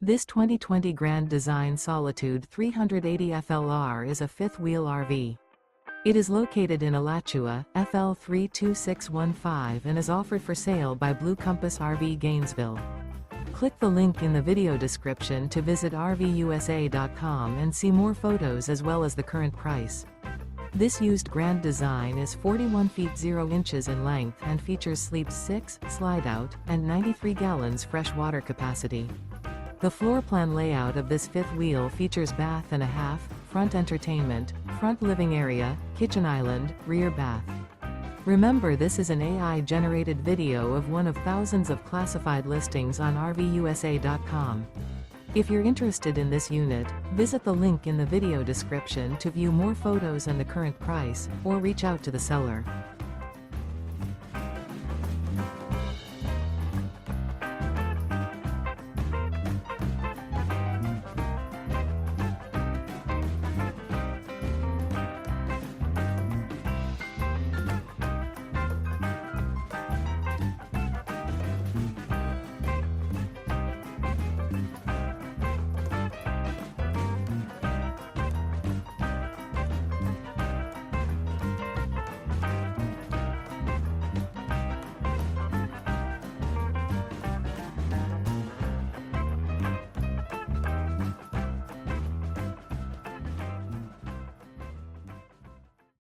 This 2020 Grand Design Solitude 380 FLR is a fifth-wheel RV. It is located in Alachua, FL 32615 and is offered for sale by Blue Compass RV Gainesville. Click the link in the video description to visit RVUSA.com and see more photos as well as the current price. This used Grand Design is 41 feet 0 inches in length and features Sleep 6, Slideout, and 93 gallons fresh water capacity. The floor plan layout of this fifth wheel features bath and a half, front entertainment, front living area, kitchen island, rear bath. Remember, this is an AI-generated video of one of thousands of classified listings on RVUSA.com. If you're interested in this unit, visit the link in the video description to view more photos and the current price, or reach out to the seller.